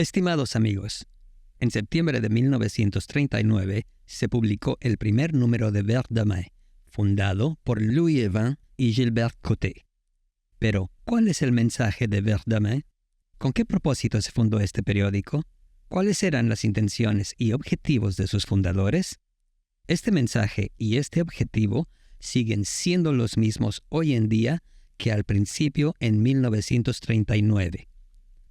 Estimados amigos, en septiembre de 1939 se publicó el primer número de Verdemain, fundado por Louis Evin y Gilbert Coté. Pero, ¿cuál es el mensaje de Verdemain? ¿Con qué propósito se fundó este periódico? ¿Cuáles eran las intenciones y objetivos de sus fundadores? Este mensaje y este objetivo siguen siendo los mismos hoy en día que al principio en 1939.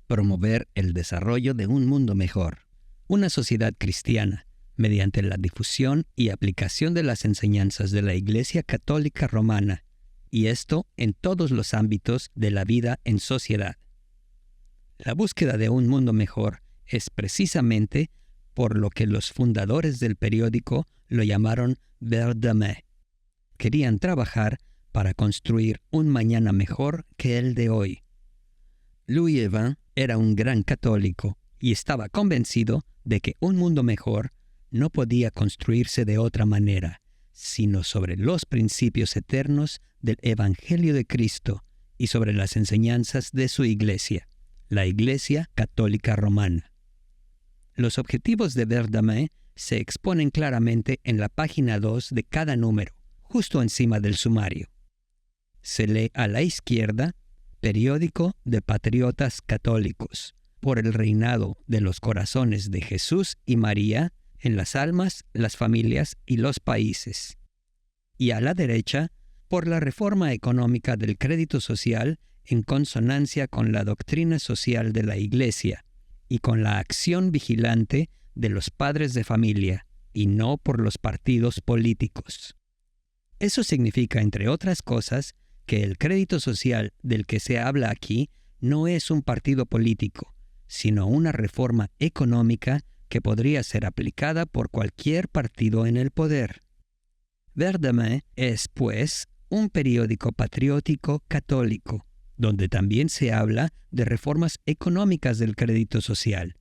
Promover el desarrollo de un mundo mejor, una sociedad cristiana, mediante la difusión y aplicación de las enseñanzas de la Iglesia Católica Romana, y esto en todos los ámbitos de la vida en sociedad. La búsqueda de un mundo mejor es precisamente por lo que los fundadores del periódico lo llamaron Verdemain. Querían trabajar para construir un mañana mejor que el de hoy. Louis Evin era un gran católico y estaba convencido de que un mundo mejor no podía construirse de otra manera, sino sobre los principios eternos del Evangelio de Cristo y sobre las enseñanzas de su Iglesia, la Iglesia Católica Romana. Los objetivos de Verdemain se exponen claramente en la página 2 de cada número, justo encima del sumario. Se lee a la izquierda: Periódico de Patriotas Católicos, por el reinado de los corazones de Jesús y María en las almas, las familias y los países. Y a la derecha, por la reforma económica del crédito social en consonancia con la doctrina social de la Iglesia y con la acción vigilante de los padres de familia, y no por los partidos políticos. Eso significa, entre otras cosas, que el crédito social del que se habla aquí no es un partido político, sino una reforma económica que podría ser aplicada por cualquier partido en el poder. Verdemain es, pues, un periódico patriótico católico, donde también se habla de reformas económicas del crédito social.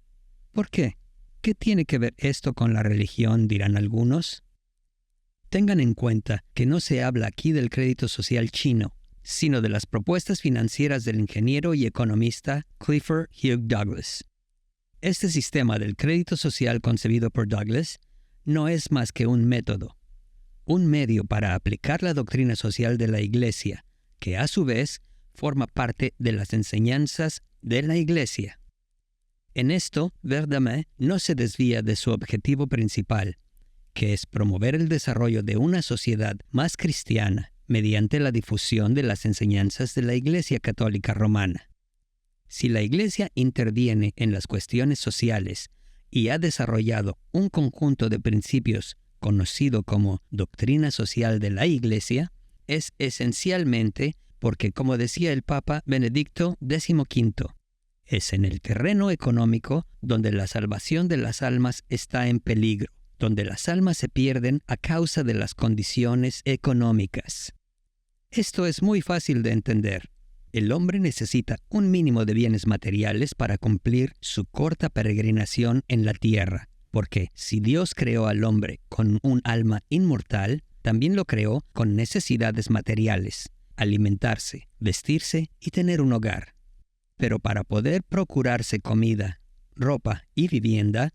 ¿Por qué? ¿Qué tiene que ver esto con la religión?, dirán algunos. Tengan en cuenta que no se habla aquí del crédito social chino, sino de las propuestas financieras del ingeniero y economista Clifford Hugh Douglas. Este sistema del crédito social concebido por Douglas no es más que un método, un medio para aplicar la doctrina social de la Iglesia, que a su vez forma parte de las enseñanzas de la Iglesia. En esto, Verdemain no se desvía de su objetivo principal, que es promover el desarrollo de una sociedad más cristiana mediante la difusión de las enseñanzas de la Iglesia Católica Romana. Si la Iglesia interviene en las cuestiones sociales y ha desarrollado un conjunto de principios conocido como doctrina social de la Iglesia, es esencialmente porque, como decía el Papa Benedicto XV, es en el terreno económico donde la salvación de las almas está en peligro, donde las almas se pierden a causa de las condiciones económicas. Esto es muy fácil de entender. El hombre necesita un mínimo de bienes materiales para cumplir su corta peregrinación en la tierra, porque si Dios creó al hombre con un alma inmortal, también lo creó con necesidades materiales: alimentarse, vestirse y tener un hogar. Pero para poder procurarse comida, ropa y vivienda,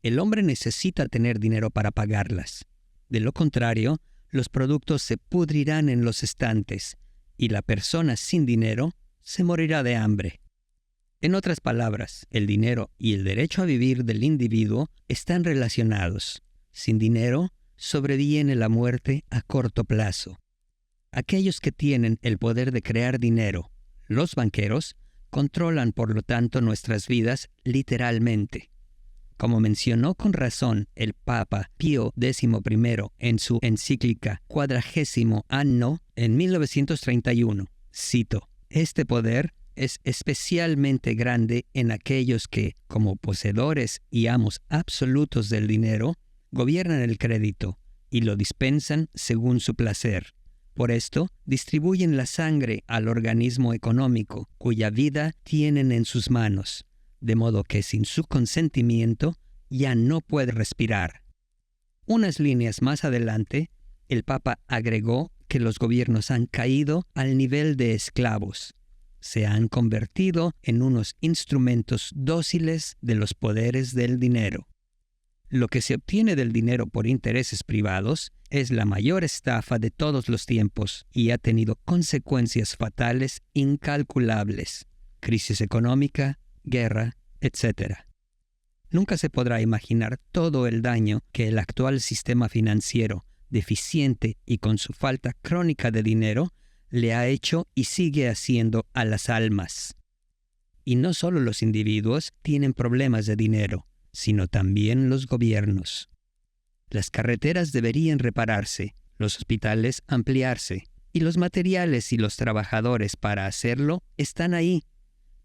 el hombre necesita tener dinero para pagarlas. De lo contrario, los productos se pudrirán en los estantes y la persona sin dinero se morirá de hambre. En otras palabras, el dinero y el derecho a vivir del individuo están relacionados. Sin dinero, sobreviene la muerte a corto plazo. Aquellos que tienen el poder de crear dinero, los banqueros, controlan por lo tanto nuestras vidas literalmente. Como mencionó con razón el Papa Pío XI en su encíclica Quadragesimo Anno en 1931, cito: «Este poder es especialmente grande en aquellos que, como poseedores y amos absolutos del dinero, gobiernan el crédito y lo dispensan según su placer. Por esto, distribuyen la sangre al organismo económico, cuya vida tienen en sus manos, de modo que sin su consentimiento ya no puede respirar». Unas líneas más adelante, el Papa agregó que los gobiernos han caído al nivel de esclavos. se han convertido en unos instrumentos dóciles de los poderes del dinero. Lo que se obtiene del dinero por intereses privados es la mayor estafa de todos los tiempos y ha tenido consecuencias fatales incalculables: crisis económica, guerra, etc. Nunca se podrá imaginar todo el daño que el actual sistema financiero, deficiente y con su falta crónica de dinero, le ha hecho y sigue haciendo a las almas. Y no solo los individuos tienen problemas de dinero, sino también los gobiernos. Las carreteras deberían repararse, los hospitales ampliarse, y los materiales y los trabajadores para hacerlo están ahí.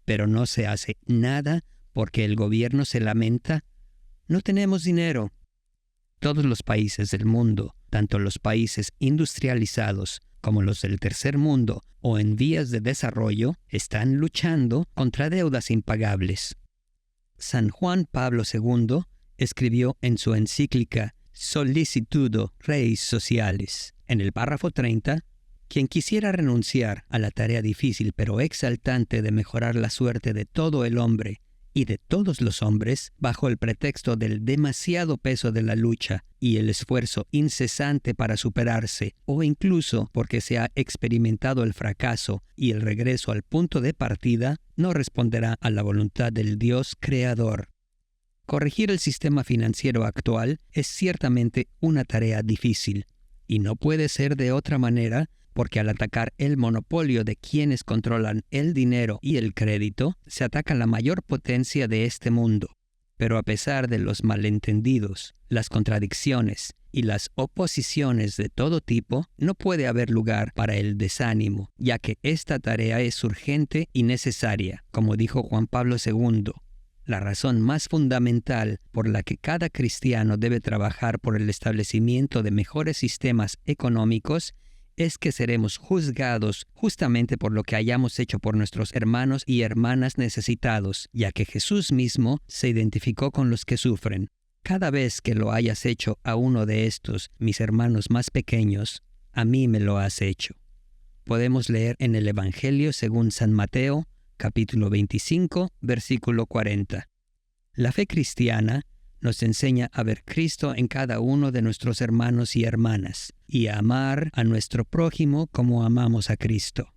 Pero no se hace nada porque el gobierno se lamenta: no tenemos dinero. Todos los países del mundo, tanto los países industrializados como los del tercer mundo o en vías de desarrollo, están luchando contra deudas impagables. San Juan Pablo II escribió en su encíclica Sollicitudo Reis Socialis, en el párrafo 30, quien quisiera renunciar a la tarea difícil pero exaltante de mejorar la suerte de todo el hombre y de todos los hombres bajo el pretexto del demasiado peso de la lucha y el esfuerzo incesante para superarse, o incluso porque se ha experimentado el fracaso y el regreso al punto de partida, no responderá a la voluntad del Dios creador. Corregir el sistema financiero actual es ciertamente una tarea difícil, y no puede ser de otra manera, porque al atacar el monopolio de quienes controlan el dinero y el crédito, se ataca la mayor potencia de este mundo. Pero a pesar de los malentendidos, las contradicciones y las oposiciones de todo tipo, no puede haber lugar para el desánimo, ya que esta tarea es urgente y necesaria, como dijo Juan Pablo II. La razón más fundamental por la que cada cristiano debe trabajar por el establecimiento de mejores sistemas económicos es que seremos juzgados justamente por lo que hayamos hecho por nuestros hermanos y hermanas necesitados, ya que Jesús mismo se identificó con los que sufren. Cada vez que lo hayas hecho a uno de estos, mis hermanos más pequeños, a mí me lo has hecho. Podemos leer en el Evangelio según San Mateo, capítulo 25, versículo 40. La fe cristiana nos enseña a ver Cristo en cada uno de nuestros hermanos y hermanas, y a amar a nuestro prójimo como amamos a Cristo.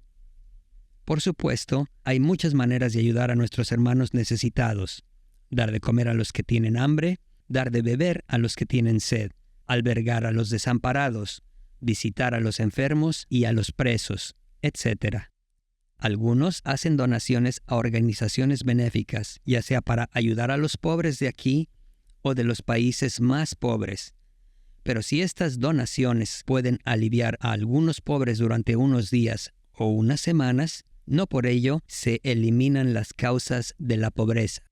Por supuesto, hay muchas maneras de ayudar a nuestros hermanos necesitados: dar de comer a los que tienen hambre, dar de beber a los que tienen sed, albergar a los desamparados, visitar a los enfermos y a los presos, etc. Algunos hacen donaciones a organizaciones benéficas, ya sea para ayudar a los pobres de aquí o de los países más pobres. Pero si estas donaciones pueden aliviar a algunos pobres durante unos días o unas semanas, no por ello se eliminan las causas de la pobreza.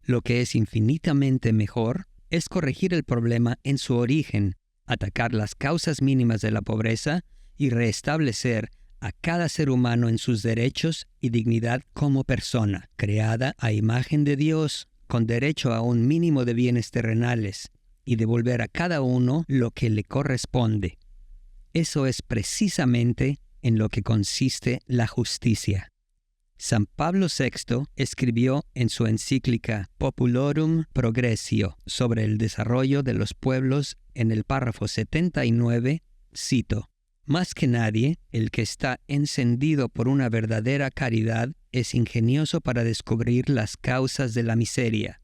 Lo que es infinitamente mejor es corregir el problema en su origen, atacar las causas mínimas de la pobreza y restablecer a cada ser humano en sus derechos y dignidad como persona, creada a imagen de Dios, con derecho a un mínimo de bienes terrenales, y devolver a cada uno lo que le corresponde. Eso es precisamente en lo que consiste la justicia. San Pablo VI escribió en su encíclica Populorum Progressio sobre el desarrollo de los pueblos en el párrafo 79, cito: «Más que nadie, el que está encendido por una verdadera caridad es ingenioso para descubrir las causas de la miseria,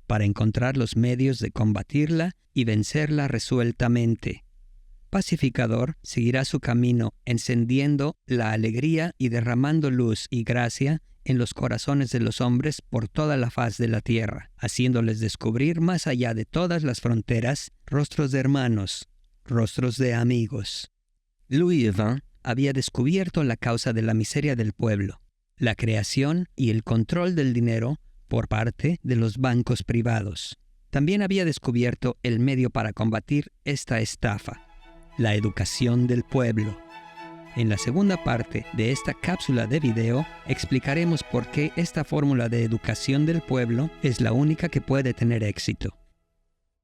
para encontrar los medios de combatirla y vencerla resueltamente. Pacificador seguirá su camino, encendiendo la alegría y derramando luz y gracia en los corazones de los hombres por toda la faz de la tierra, haciéndoles descubrir más allá de todas las fronteras rostros de hermanos, rostros de amigos». Louis XX había descubierto la causa de la miseria del pueblo: la creación y el control del dinero por parte de los bancos privados. También había descubierto el medio para combatir esta estafa: la educación del pueblo. En la segunda parte de esta cápsula de video explicaremos por qué esta fórmula de educación del pueblo es la única que puede tener éxito.